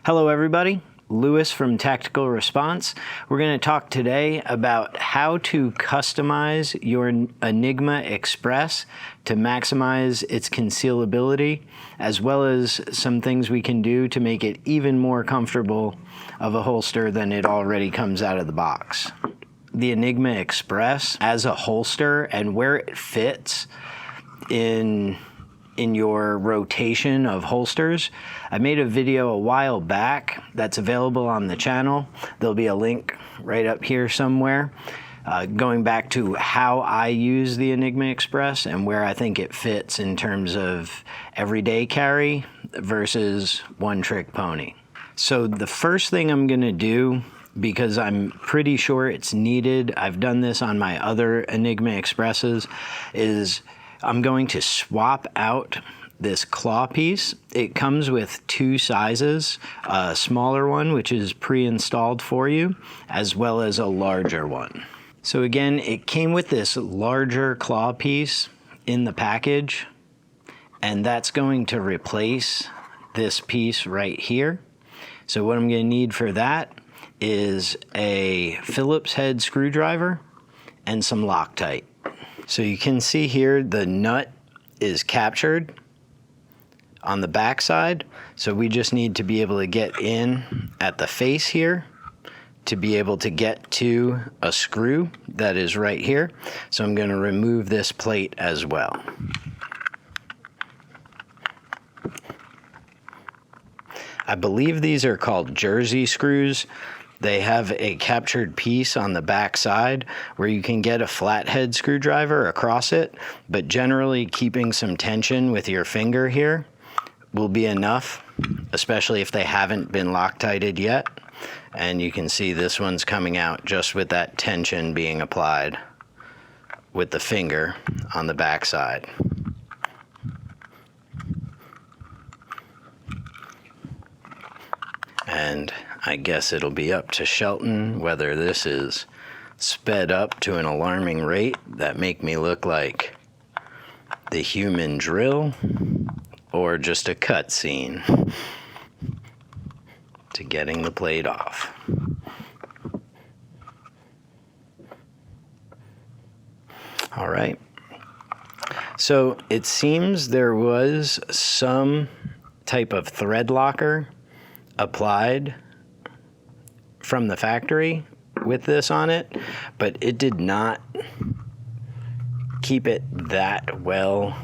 Hello everybody, Lewis from Tactical Response. We're going to talk today about how to customize your Enigma Express to maximize its concealability, as well as some things we can do to make it even more comfortable of a holster than it already comes out of the box. The Enigma Express as a holster and where it fits in your rotation of holsters. I made a video a while back that's available on the channel. There'll be a link right up here somewhere, going back to how I use the Enigma Express and where I think it fits in terms of everyday carry versus one-trick pony. So the first thing I'm gonna do, because I'm pretty sure it's needed, I've done this on my other Enigma Expresses, is I'm going to swap out this claw piece. It comes with two sizes, a smaller one, which is pre-installed for you, as well as a larger one. So again, it came with this larger claw piece in the package, and that's going to replace this piece right here. So what I'm going to need for that is a Phillips head screwdriver and some Loctite. So you can see here the nut is captured on the back side. So we just need to be able to get in at the face here to be able to get to a screw that is right here. So I'm going to remove this plate as well. I believe these are called Jersey screws. They have a captured piece on the back side where you can get a flathead screwdriver across it, but generally keeping some tension with your finger here will be enough, especially if they haven't been Loctited yet. And you can see this one's coming out just with that tension being applied with the finger on the back side. And I guess it'll be up to Shelton whether this is sped up to an alarming rate that make me look like the human drill or just a cutscene to getting the plate off. All right. So it seems there was some type of thread locker applied from the factory with this on it, but it did not keep it that well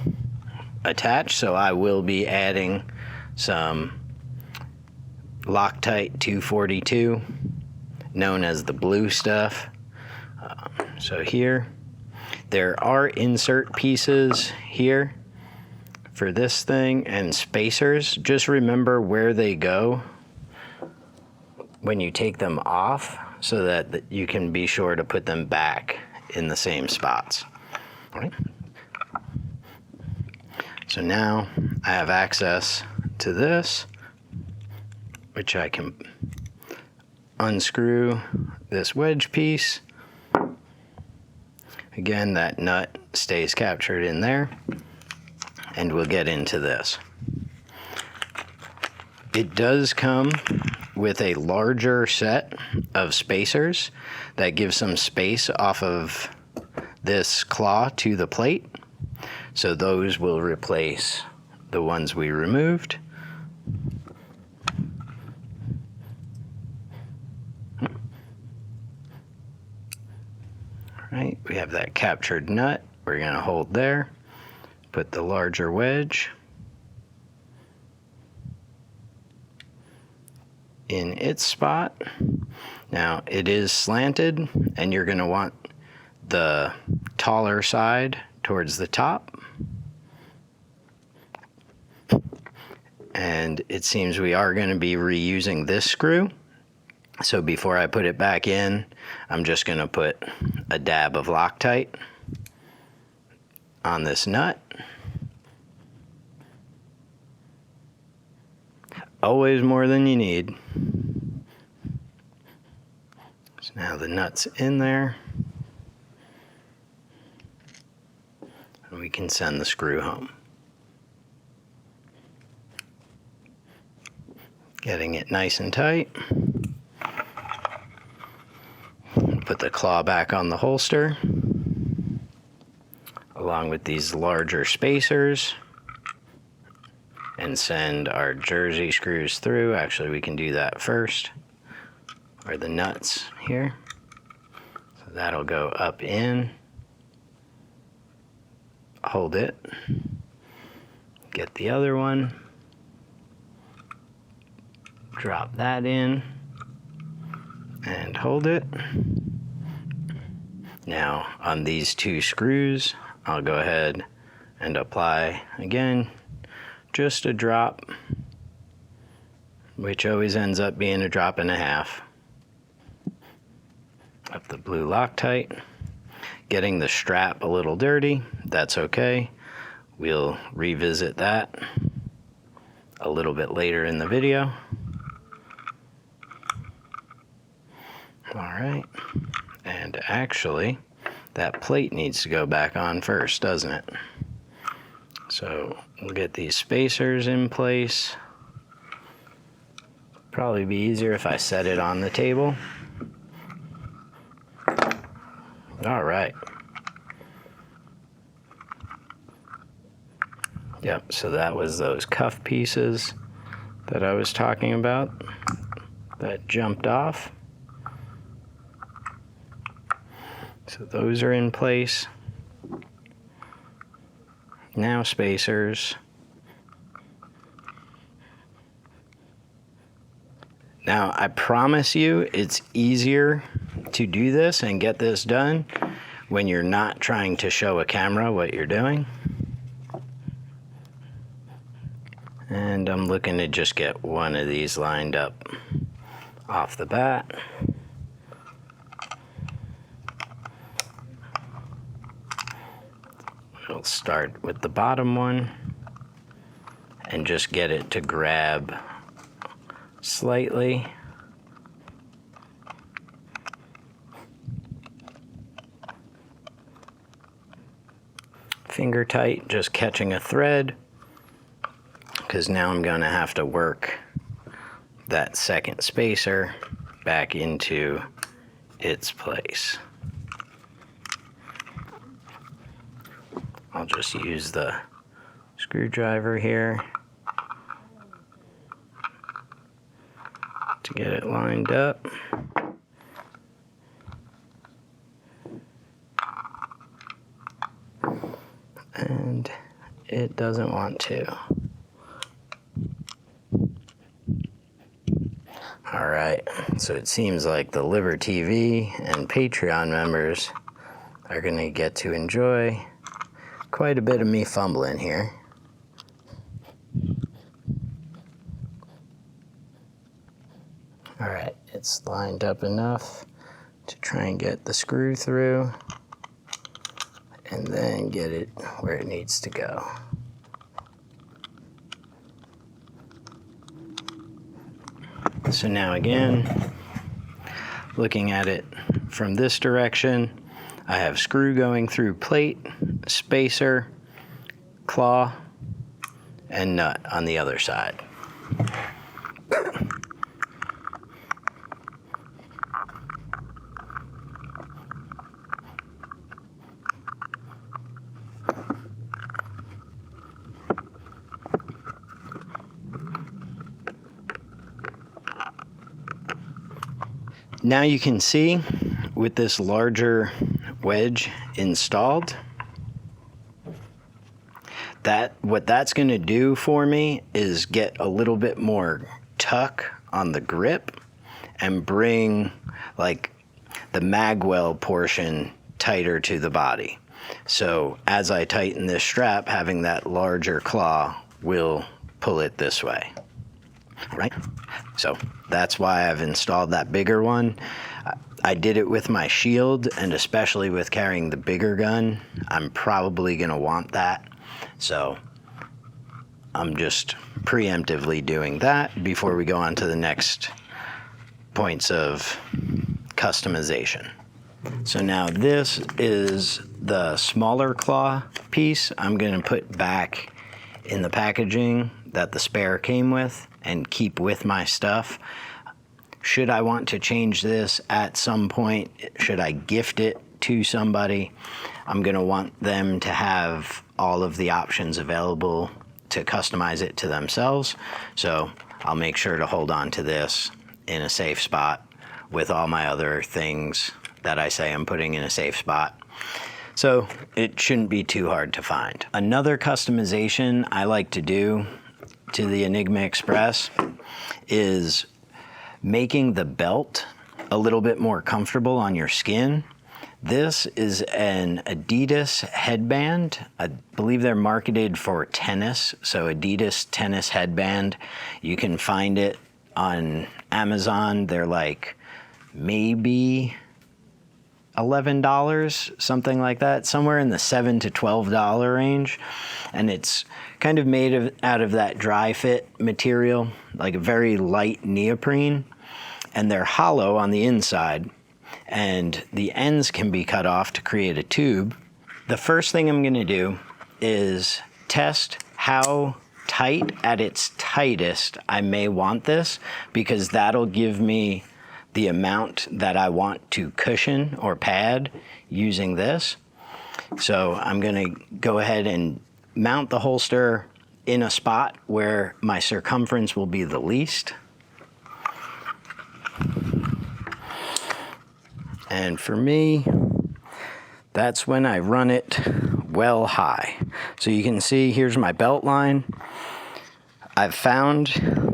attached, so I will be adding some Loctite 242, known as the blue stuff. So here, there are insert pieces here for this thing and spacers. Just remember where they go when you take them off so that you can be sure to put them back in the same spots. All right. So now I have access to this, which I can unscrew this wedge piece. Again, that nut stays captured in there, and we'll get into this. It does come with a larger set of spacers that give some space off of this claw to the plate. So those will replace the ones we removed. All right, we have that captured nut. We're going to hold there, put the larger wedge in its spot. Now it is slanted, and you're going to want the taller side towards the top. And it seems we are going to be reusing this screw. So before I put it back in, I'm just going to put a dab of Loctite on this nut. Always more than you need. So now the nut's in there, and we can send the screw home. Getting it nice and tight. Put the claw back on the holster, along with these larger spacers, and send our jersey screws through. Actually, we can do that first, or the nuts here. So that'll go up in, hold it, get the other one, drop that in, and hold it. Now on these two screws, I'll go ahead and apply again just a drop, which always ends up being a drop and a half, of the blue Loctite. Getting the strap a little dirty, that's okay. We'll revisit that a little bit later in the video. All right, and actually that plate needs to go back on first, doesn't it? So we'll get these spacers in place. Probably be easier if I set it on the table. All right. Yep, so that was those cuff pieces that I was talking about that jumped off. So those are in place. Now spacers. Now I promise you it's easier to do this and get this done when you're not trying to show a camera what you're doing. And I'm looking to just get one of these lined up off the bat. We'll start with the bottom one and just get it to grab slightly. Finger tight, just catching a thread, because now I'm going to have to work that second spacer back into its place. I'll just use the screwdriver here to get it lined up. And it doesn't want to. All right, so it seems like the Liver TV and Patreon members are going to get to enjoy quite a bit of me fumbling here. All right, it's lined up enough to try and get the screw through and then get it where it needs to go. So now again, looking at it from this direction, I have screw going through plate, spacer, claw, and nut on the other side. Now you can see with this larger wedge installed, that what that's going to do for me is get a little bit more tuck on the grip and bring like the magwell portion tighter to the body. So as I tighten this strap, having that larger claw will pull it this way. Right? So that's why I've installed that bigger one. I did it with my shield, and especially with carrying the bigger gun, I'm probably going to want that. So I'm just preemptively doing that before we go on to the next points of customization. So now this is the smaller claw piece I'm going to put back in the packaging that the spare came with, and keep with my stuff. Should I want to change this at some point, should I gift it to somebody, I'm going to want them to have all of the options available to customize it to themselves. So I'll make sure to hold on to this in a safe spot with all my other things that I say I'm putting in a safe spot. So it shouldn't be too hard to find. Another customization I like to do to the Enigma Express is making the belt a little bit more comfortable on your skin. This is an Adidas headband. I believe they're marketed for tennis, so Adidas tennis headband. You can find it on Amazon. They're like maybe $11, something like that, somewhere in the $7 to $12 range. And it's kind of made out of that dry fit material, like a very light neoprene. And they're hollow on the inside, and the ends can be cut off to create a tube. The first thing I'm going to do is test how tight at its tightest I may want this, because that'll give me the amount that I want to cushion or pad using this. So I'm going to go ahead and mount the holster in a spot where my circumference will be the least. And for me, that's when I run it well high. So you can see here's my belt line. I've found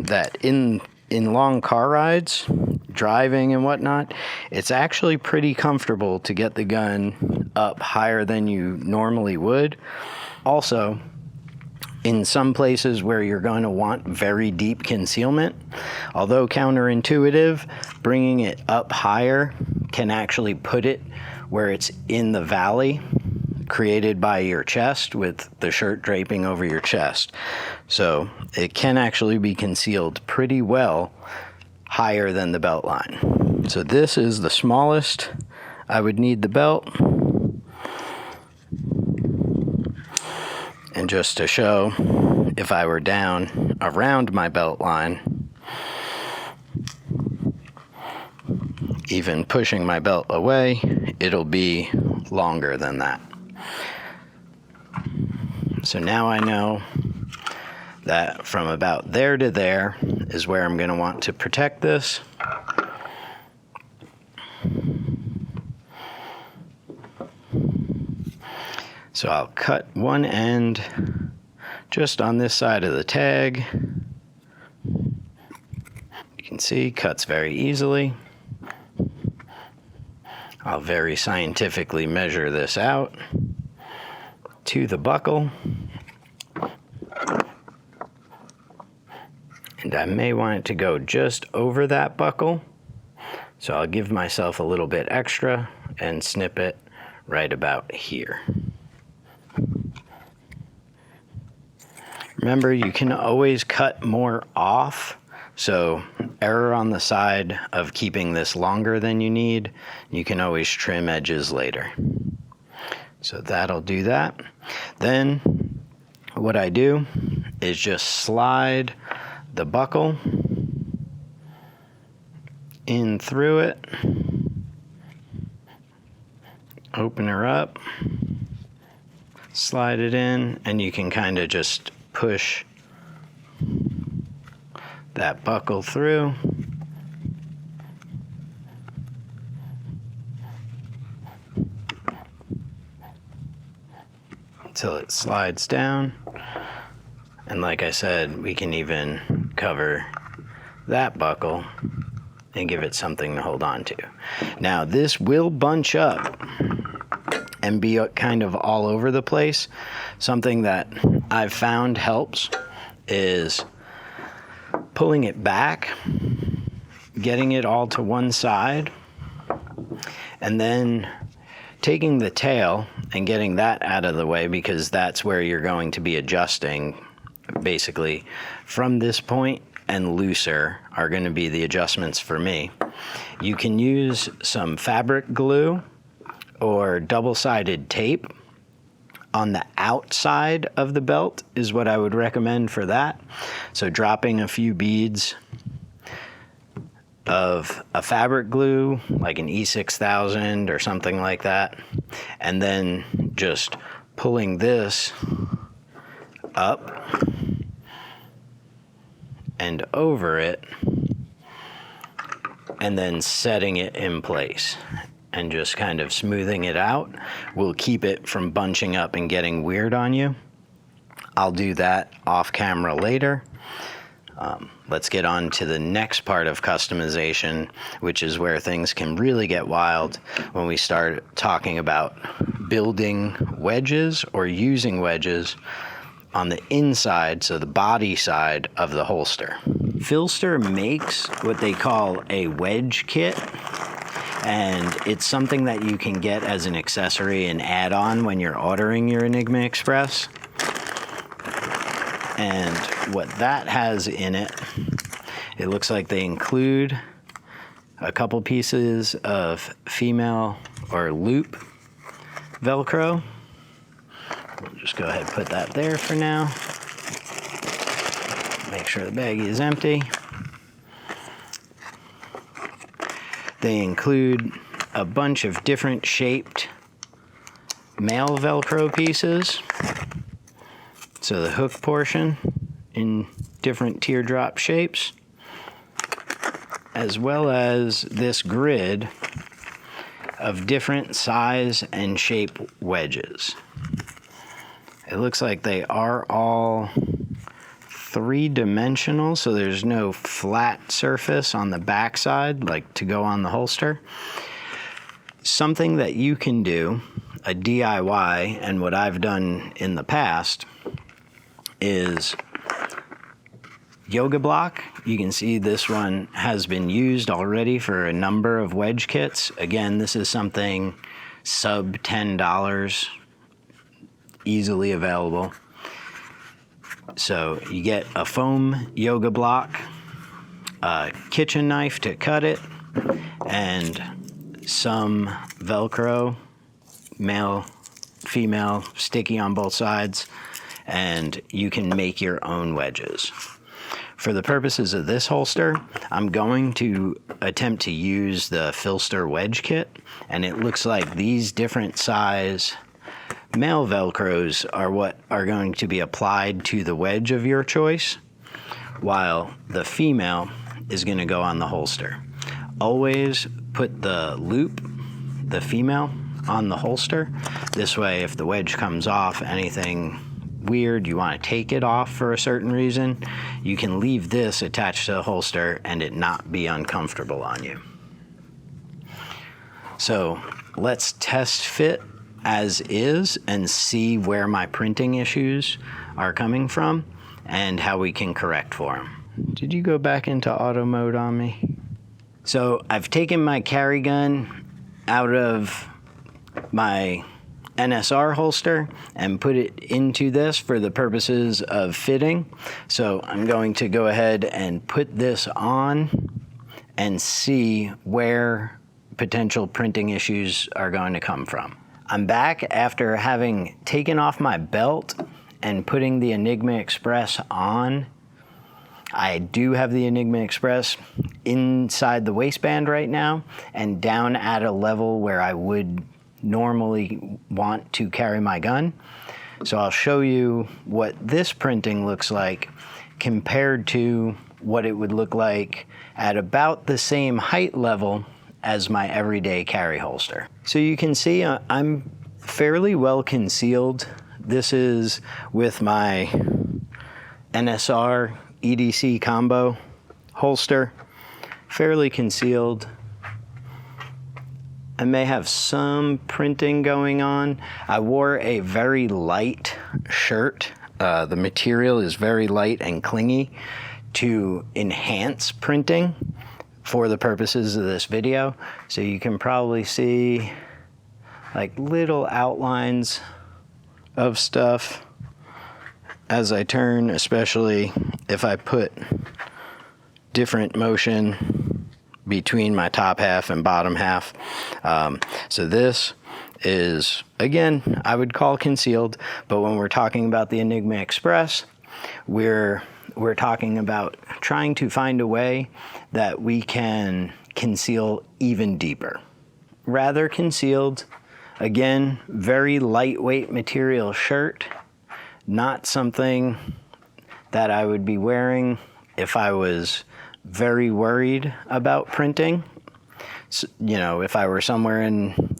that in long car rides, driving and whatnot, it's actually pretty comfortable to get the gun up higher than you normally would. Also, in some places where you're going to want very deep concealment, although counterintuitive, bringing it up higher can actually put it where it's in the valley created by your chest with the shirt draping over your chest. So it can actually be concealed pretty well higher than the belt line. So this is the smallest I would need the belt. And just to show, if I were down around my belt line, even pushing my belt away, it'll be longer than that. So now I know that from about there to there is where I'm going to want to protect this. So I'll cut one end just on this side of the tag. You can see, cuts very easily. I'll very scientifically measure this out to the buckle. And I may want it to go just over that buckle. So I'll give myself a little bit extra and snip it right about here. Remember, you can always cut more off, so error on the side of keeping this longer than you need. You can always trim edges later. So that'll do that. Then what I do is just slide the buckle in through it, open her up, slide it in, and you can kind of just push that buckle through. Until it slides down. And like I said, we can even cover that buckle and give it something to hold on to. Now this will bunch up and be kind of all over the place. Something that I've found helps is pulling it back, getting it all to one side, and then taking the tail and getting that out of the way, because that's where you're going to be adjusting. Basically, from this point and looser are going to be the adjustments for me. You can use some fabric glue or double-sided tape. on the outside of the belt is what I would recommend for that. So dropping a few beads of a fabric glue, like an E6000 or something like that, and then just pulling this up and over it, and then setting it in place and just kind of smoothing it out will keep it from bunching up and getting weird on you. I'll do that off camera later. Let's get on to the next part of customization, which is where things can really get wild when we start talking about building wedges or using wedges on the inside, so the body side of the holster. Philster makes what they call a wedge kit, and it's something that you can get as an accessory and add-on when you're ordering your Enigma Express. And what that has in it, it looks like they include a couple pieces of female or loop Velcro. We'll just go ahead and put that there for now. Make sure the baggie is empty. They include a bunch of different shaped male Velcro pieces. So the hook portion in different teardrop shapes, as well as this grid of different size and shape wedges. It looks like they are all three-dimensional, so there's no flat surface on the back side like to go on the holster. Something that you can do, a DIY, and what I've done in the past, is yoga block. You can see this one has been used already for a number of wedge kits. Again, this is something sub $10, easily available. So you get a foam yoga block, a kitchen knife to cut it, and some Velcro, male, female, sticky on both sides, and you can make your own wedges. For the purposes of this holster, I'm going to attempt to use the Philster wedge kit, and it looks like these different size male Velcros are what are going to be applied to the wedge of your choice, while the female is going to go on the holster. Always put the loop, the female, on the holster. This way, if the wedge comes off, anything weird, you want to take it off for a certain reason, you can leave this attached to the holster and it not be uncomfortable on you. So let's test fit as is and see where my printing issues are coming from and how we can correct for them. Did you go back into auto mode on me? So I've taken my carry gun out of my NSR holster and put it into this for the purposes of fitting. So I'm going to go ahead and put this on and see where potential printing issues are going to come from. I'm back after having taken off my belt and putting the Enigma Express on. I do have the Enigma Express inside the waistband right now and down at a level where I would normally want to carry my gun. So I'll show you what this printing looks like compared to what it would look like at about the same height level as my everyday carry holster. So you can see I'm fairly well concealed. This is with my NSR EDC combo holster, fairly concealed. I may have some printing going on. I wore a very light shirt. The material is very light and clingy to enhance printing for the purposes of this video. So you can probably see like little outlines of stuff as I turn, especially if I put different motion between my top half and bottom half. So this is, again, I would call concealed, but when we're talking about the Enigma Express, we're talking about trying to find a way that we can conceal even deeper. Rather concealed, again, very lightweight material shirt, not something that I would be wearing if I was very worried about printing. So, you know, if I were somewhere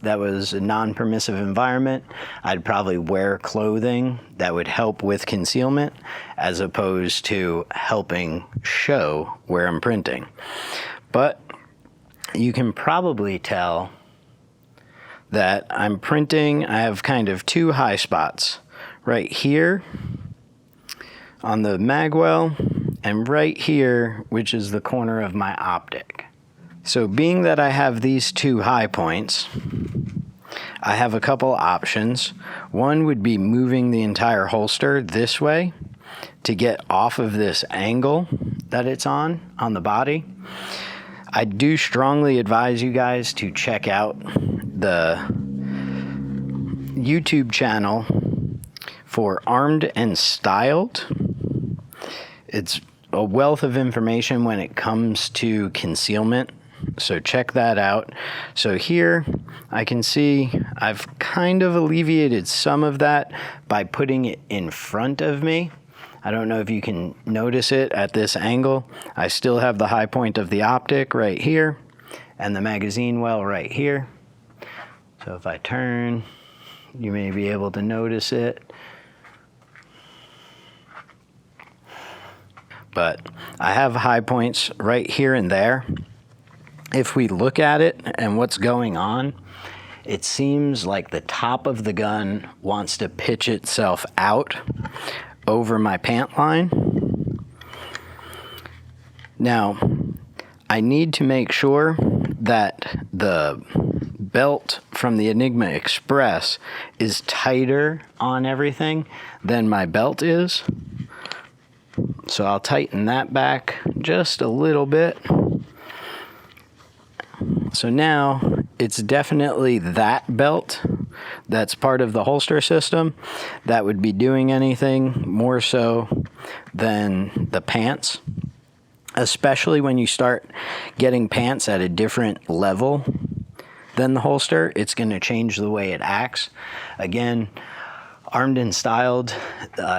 that was a non-permissive environment, I'd probably wear clothing that would help with concealment as opposed to helping show where I'm printing. But you can probably tell that I'm printing. I have kind of two high spots right here on the magwell and right here, which is the corner of my optic. So being that I have these two high points, I have a couple options. One would be moving the entire holster this way to get off of this angle that it's on the body. I do strongly advise you guys to check out the YouTube channel for Armed and Styled. It's a wealth of information when it comes to concealment, so check that out. So here I can see I've kind of alleviated some of that by putting it in front of me. I don't know if you can notice it at this angle. I still have the high point of the optic right here and the magazine well right here. So if I turn, you may be able to notice it. But I have high points right here and there. If we look at it and what's going on, it seems like the top of the gun wants to pitch itself out over my pant line. Now, I need to make sure that the belt from the Enigma Express is tighter on everything than my belt is. So I'll tighten that back just a little bit. So now it's definitely that belt that's part of the holster system that would be doing anything more so than the pants, especially when you start getting pants at a different level than the holster. It's going to change the way it acts. Again, Armed and Styled,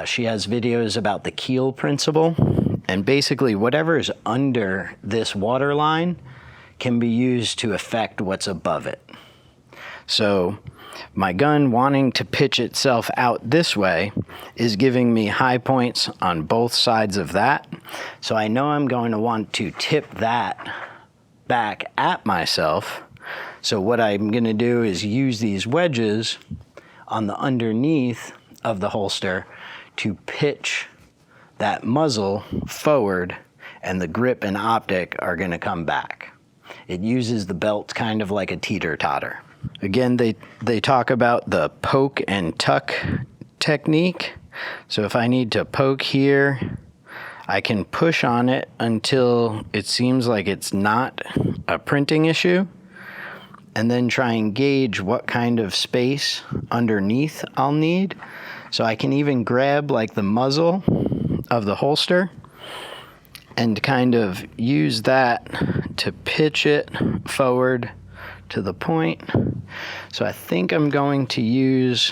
she has videos about the keel principle, and basically whatever is under this waterline can be used to affect what's above it. So my gun wanting to pitch itself out this way is giving me high points on both sides of that. So I know I'm going to want to tip that back at myself. So what I'm going to do is use these wedges on the underneath of the holster to pitch that muzzle forward, and the grip and optic are going to come back. It uses the belt kind of like a teeter-totter. Again, they talk about the poke and tuck technique. So if I need to poke here, I can push on it until it seems like it's not a printing issue, and then try and gauge what kind of space underneath I'll need. So I can even grab like the muzzle of the holster and kind of use that to pitch it forward to the point. So I think I'm going to use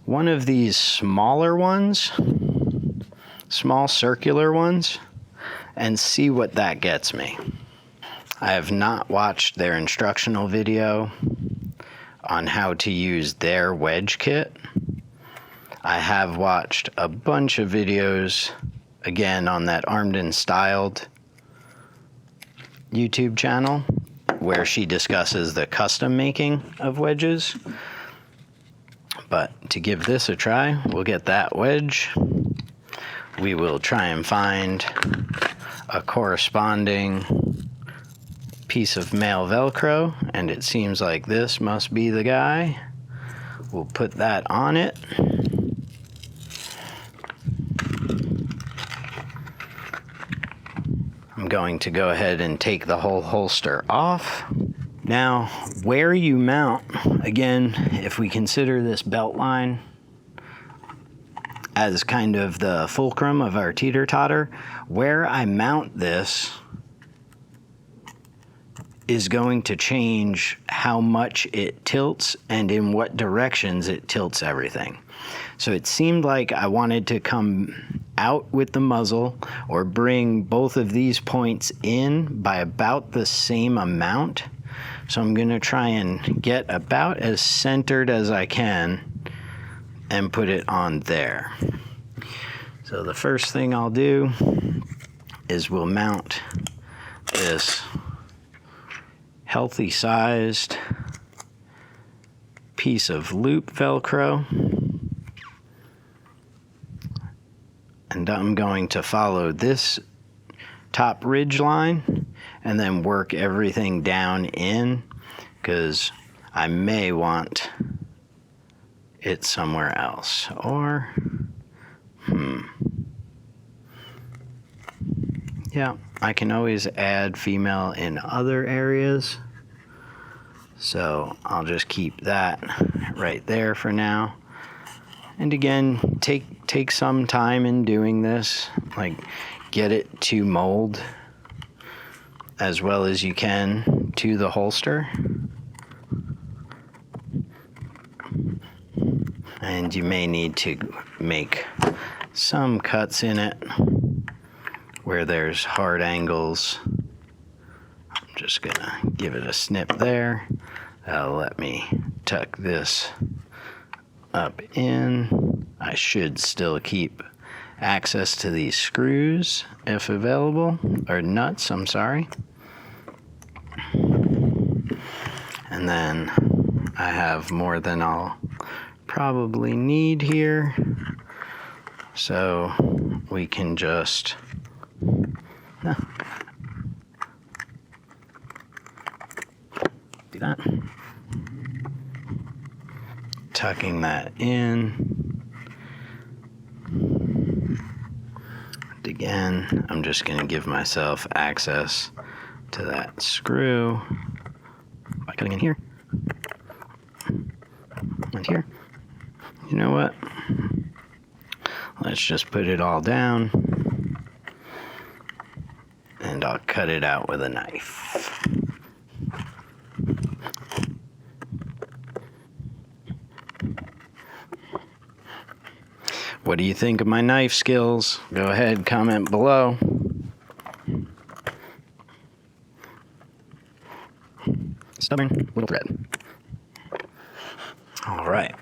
one of these smaller ones, small circular ones, and see what that gets me. I have not watched their instructional video on how to use their wedge kit. I have watched a bunch of videos, again, on that Armed and Styled YouTube channel, where she discusses the custom making of wedges. But to give this a try, we'll get that wedge. We will try and find a corresponding piece of male Velcro, and it seems like this must be the guy. We'll put that on it. I'm going to go ahead and take the whole holster off. Now, where you mount, again, if we consider this belt line as kind of the fulcrum of our teeter-totter, where I mount this is going to change how much it tilts and in what directions it tilts everything. So it seemed like I wanted to come out with the muzzle or bring both of these points in by about the same amount. So I'm going to try and get about as centered as I can and put it on there. So the first thing I'll do is we'll mount this healthy sized piece of loop Velcro, and I'm going to follow this top ridge line and then work everything down in, because I may want it somewhere else. Or yeah, I can always add female in other areas, so I'll just keep that right there for now. And again, take some time in doing this, like get it to mold as well as you can to the holster. And you may need to make some cuts in it where there's hard angles. I'm just gonna give it a snip there. That'll let me tuck this up in. I should still keep access to these screws if available, or nuts, I'm sorry. And then I have more than I'll probably need here, so we can just do that. Tucking that in. And again, I'm just going to give myself access to that screw by cutting in here and here. You know what? Let's just put it all down, and I'll cut it out with a knife. What do you think of my knife skills? Go ahead, comment below. Stubborn little thread. All right.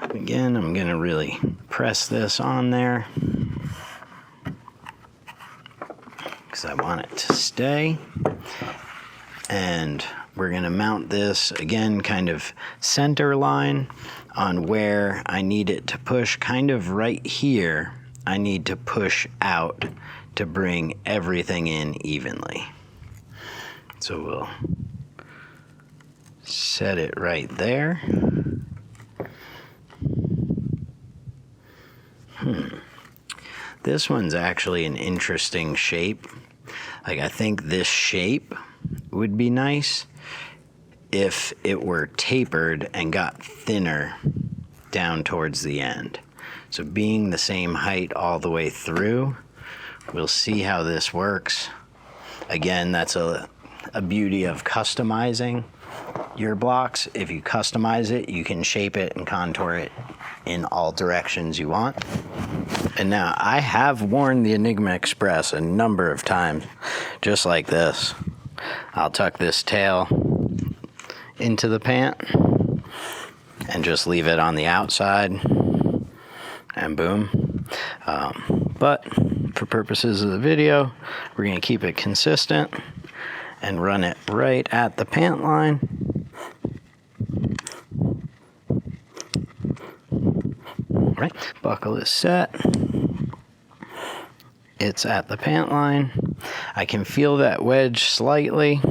Again, I'm going to really press this on there because I want it to stay. And we're going to mount this again, kind of center line on where I need it to push, kind of right here. I need to push out to bring everything in evenly. So we'll set it right there. This one's actually an interesting shape. Like, I think this shape would be nice if it were tapered and got thinner down towards the end. So being the same height all the way through, we'll see how this works. Again, that's a beauty of customizing your blocks. If you customize it, you can shape it and contour it in all directions you want. And now, I have worn the Enigma Express a number of times, just like this. I'll tuck this tail into the pant and just leave it on the outside, and boom. But for purposes of the video, we're going to keep it consistent and run it right at the pant line. All right, buckle is set. It's at the pant line. I can feel that wedge slightly,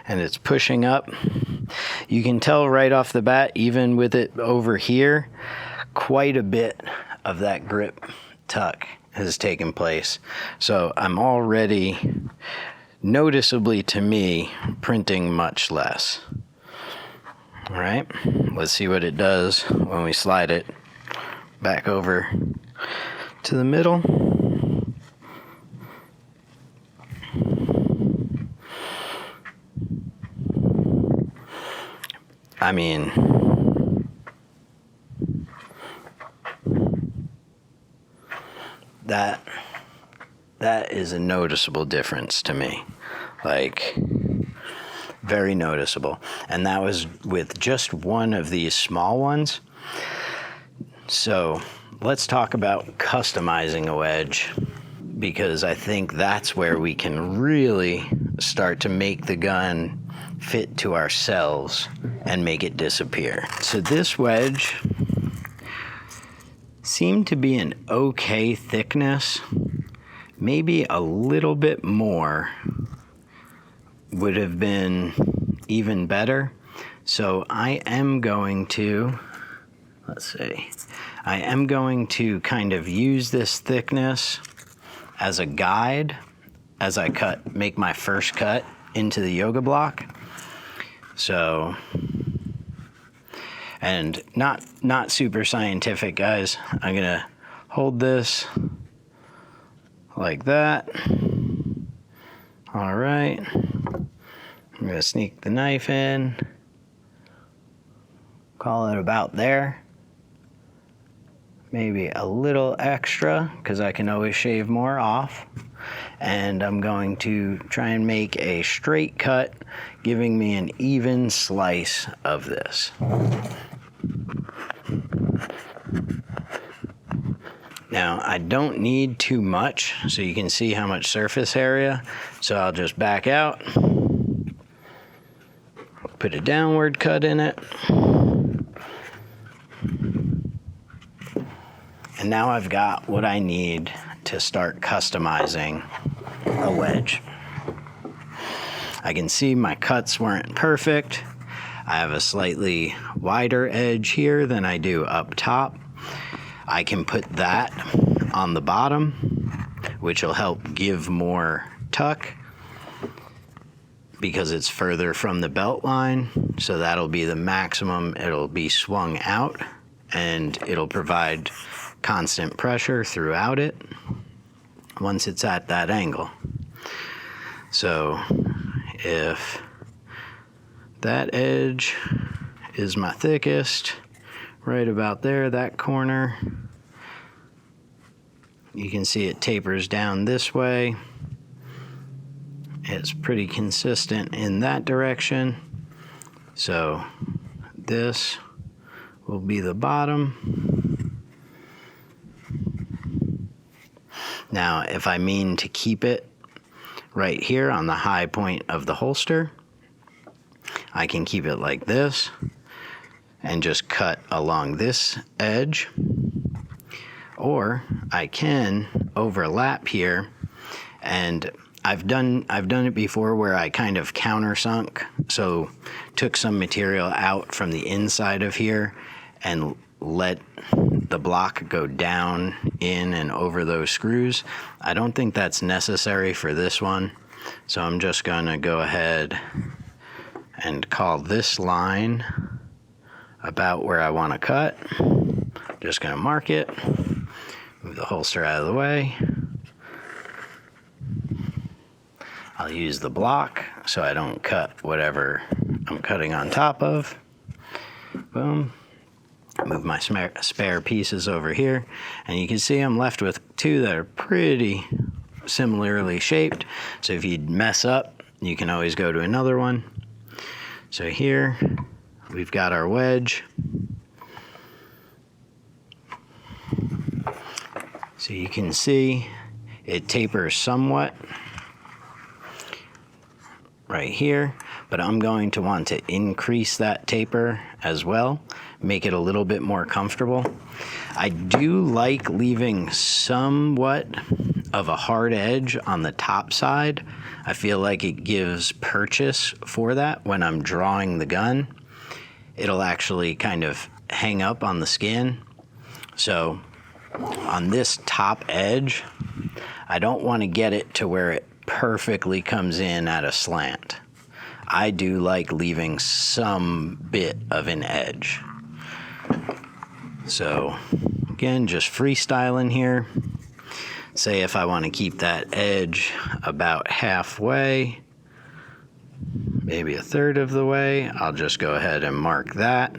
and it's pushing up. You can tell right off the bat, even with it over here, quite a bit of that grip tuck has taken place. So I'm already noticeably to me, printing much less. All right, let's see what it does when we slide it back over to the middle. I mean, that is a noticeable difference to me. Like, very noticeable. And that was with just one of these small ones. So let's talk about customizing a wedge, because I think that's where we can really start to make the gun fit to ourselves and make it disappear. So this wedge seemed to be an okay thickness. Maybe a little bit more would have been even better. So I am going to, I am going to kind of use this thickness as a guide as I make my first cut into the yoga block. So, and not super scientific, guys. I'm gonna hold this like that. All right. I'm gonna sneak the knife in. Call it about there. Maybe a little extra, because I can always shave more off. And I'm going to try and make a straight cut, giving me an even slice of this. Now, I don't need too much, so you can see how much surface area. So I'll just back out, put a downward cut in it. And now I've got what I need to start customizing a wedge. I can see my cuts weren't perfect. I have a slightly wider edge here than I do up top. I can put that on the bottom, which will help give more tuck because it's further from the belt line. So that'll be the maximum. It'll be swung out and it'll provide constant pressure throughout it once it's at that angle. So if that edge is my thickest, right about there, that corner, you can see it tapers down this way. It's pretty consistent in that direction. So this will be the bottom. Now, if I mean to keep it right here on the high point of the holster, I can keep it like this and just cut along this edge, or I can overlap here. And I've done it before where I kind of countersunk, so took some material out from the inside of here and let the block go down in and over those screws. I don't think that's necessary for this one, so I'm just gonna go ahead and call this line about where I want to cut. Just gonna mark it, move the holster out of the way. I'll use the block so I don't cut whatever I'm cutting on top of. Boom. Move my spare pieces over here, and you can see I'm left with two that are pretty similarly shaped. So if you mess up, you can always go to another one. So here we've got our wedge. So you can see it tapers somewhat right here, but I'm going to want to increase that taper as well, make it a little bit more comfortable. I do like leaving somewhat of a hard edge on the top side. I feel like it gives purchase for that when I'm drawing the gun. It'll actually kind of hang up on the skin. So on this top edge, I don't want to get it to where it perfectly comes in at a slant. I do like leaving some bit of an edge. So again, just freestyling here. Say if I want to keep that edge about halfway, maybe a third of the way, I'll just go ahead and mark that.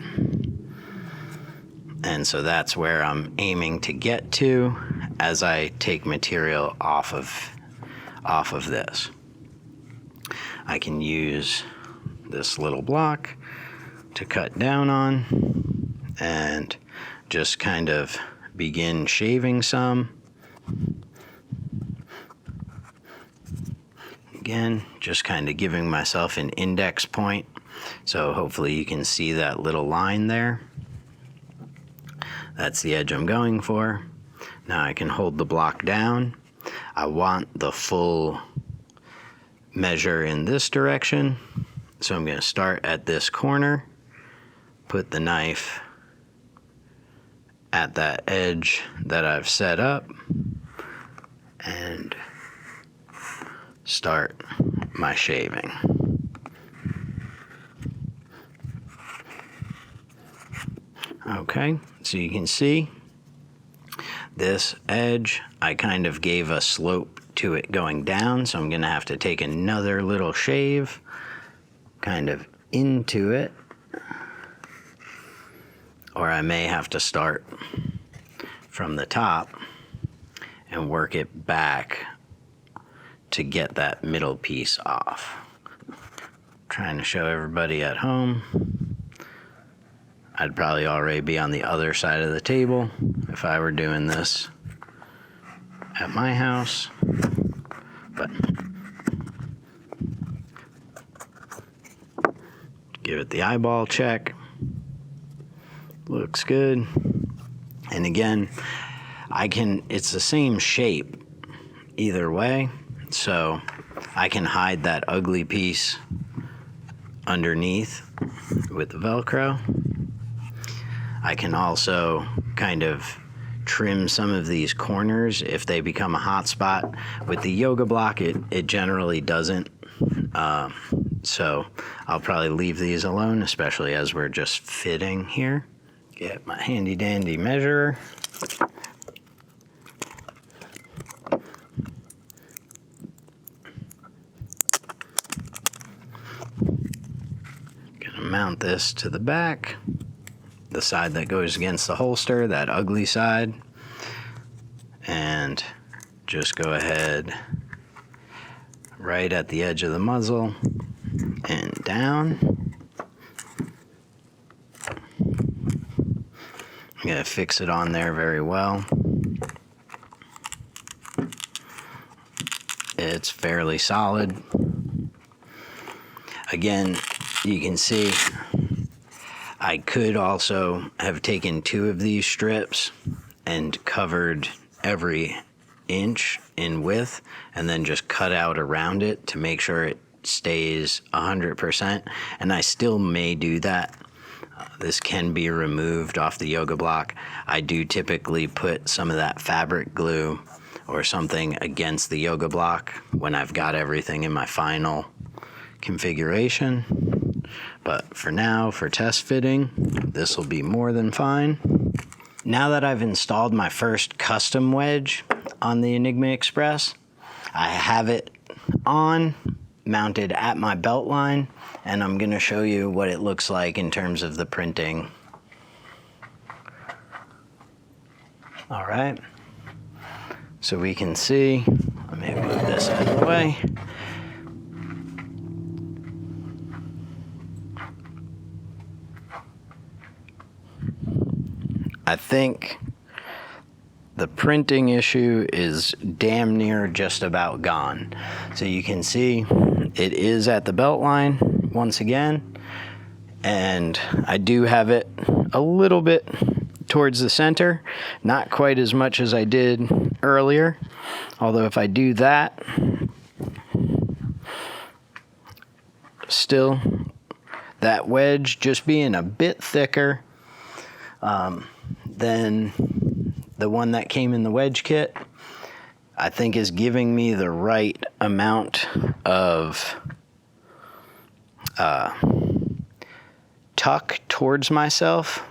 And so that's where I'm aiming to get to as I take material off of this. I can use this little block to cut down on and just kind of begin shaving some. Again, just kind of giving myself an index point, so hopefully you can see that little line there. That's the edge I'm going for. Now I can hold the block down. I want the full measure in this direction, so I'm going to start at this corner, put the knife at that edge that I've set up, and start my shaving. Okay, so you can see this edge, I kind of gave a slope to it going down, so I'm going to have to take another little shave kind of into it, or I may have to start from the top and work it back to get that middle piece off. Trying to show everybody at home. I'd probably already be on the other side of the table if I were doing this at my house, but give it the eyeball check. Looks good. And again, it's the same shape either way, so I can hide that ugly piece underneath with the Velcro. I can also kind of trim some of these corners if they become a hot spot. With the yoga block, it generally doesn't. So I'll probably leave these alone, especially as we're just fitting here. Get my handy dandy measurer. Gonna mount this to the back. The side that goes against the holster, that ugly side, and just go ahead right at the edge of the muzzle and down. I'm gonna fix it on there very well. It's fairly solid. Again, you can see I could also have taken 2 of these strips and covered every inch in width and then just cut out around it to make sure it stays 100%, and I still may do that. This can be removed off the yoga block. I do typically put some of that fabric glue or something against the yoga block when I've got everything in my final configuration. But for now, for test fitting, this will be more than fine. Now that I've installed my first custom wedge on the Enigma Express, I have it on, mounted at my belt line, and I'm going to show you what it looks like in terms of the printing. All right, so we can see, let me move this out of the way. I think the printing issue is damn near just about gone. So you can see it is at the belt line once again, and I do have it a little bit towards the center, not quite as much as I did earlier, although if I do that, still that wedge just being a bit thicker than the one that came in the wedge kit, I think is giving me the right amount of tuck towards myself,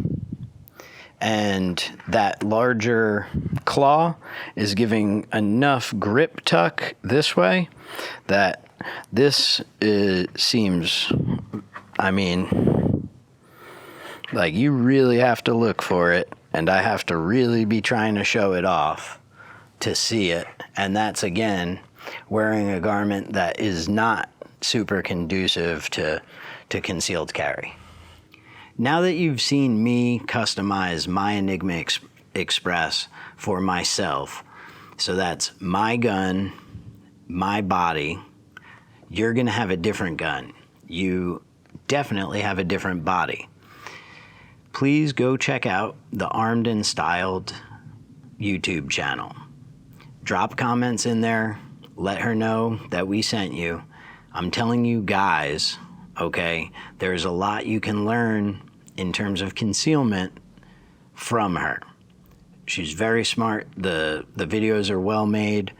and that larger claw is giving enough grip tuck this way that this seems, I mean, like you really have to look for it, and I have to really be trying to show it off to see it. And that's, again, wearing a garment that is not super conducive to concealed carry. Now that you've seen me customize my Enigma Express for myself, so that's my gun, my body, you're gonna have a different gun. You definitely have a different body. Please go check out the Armed and Styled YouTube channel. Drop comments in there, let her know that we sent you. I'm telling you guys, okay, there's a lot you can learn in terms of concealment from her. She's very smart. The videos are well made.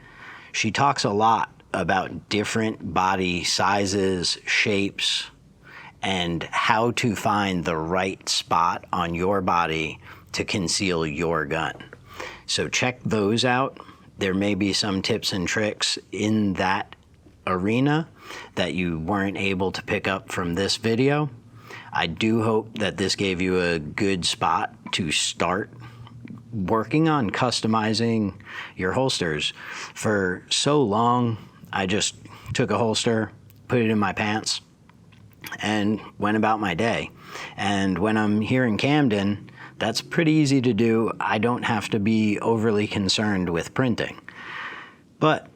She talks a lot about different body sizes, shapes, and how to find the right spot on your body to conceal your gun. So check those out. There may be some tips and tricks in that arena that you weren't able to pick up from this video. I do hope that this gave you a good spot to start working on customizing your holsters. For so long, I just took a holster, put it in my pants, and went about my day. And when I'm here in Camden, that's pretty easy to do. I don't have to be overly concerned with printing. But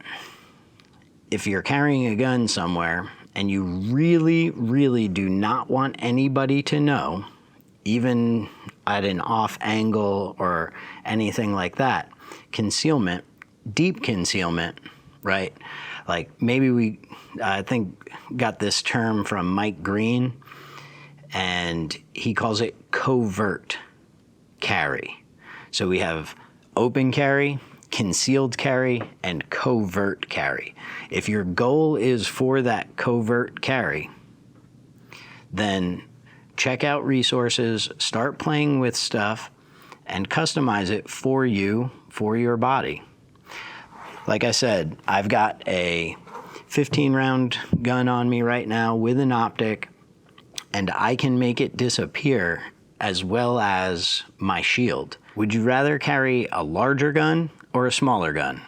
if you're carrying a gun somewhere and you really, really do not want anybody to know, even at an off angle or anything like that, concealment, deep concealment, right? Like maybe I think, got this term from Mike Green, and he calls it covert carry. So we have open carry, concealed carry, and covert carry. If your goal is for that covert carry, then check out resources, start playing with stuff, and customize it for you, for your body. Like I said, I've got a 15-round gun on me right now with an optic, and I can make it disappear as well as my shield. Would you rather carry a larger gun or a smaller gun?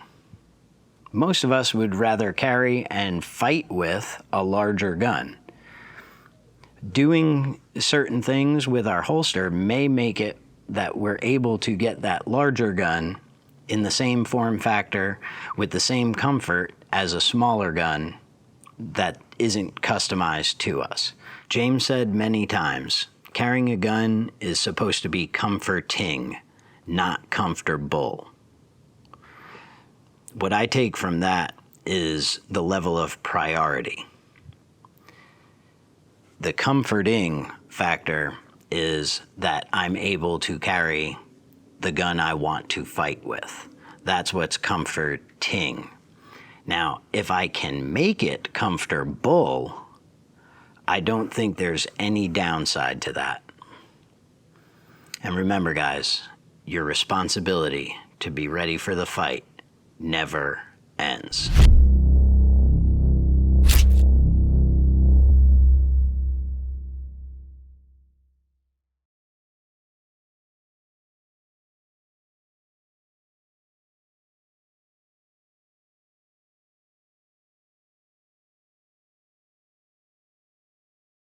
Most of us would rather carry and fight with a larger gun. Doing certain things with our holster may make it that we're able to get that larger gun in the same form factor with the same comfort as a smaller gun that isn't customized to us. James said many times, carrying a gun is supposed to be comforting, not comfortable. What I take from that is the level of priority. The comforting factor is that I'm able to carry the gun I want to fight with. That's what's comforting. Now, if I can make it comfortable, I don't think there's any downside to that. And remember, guys, your responsibility to be ready for the fight never ends.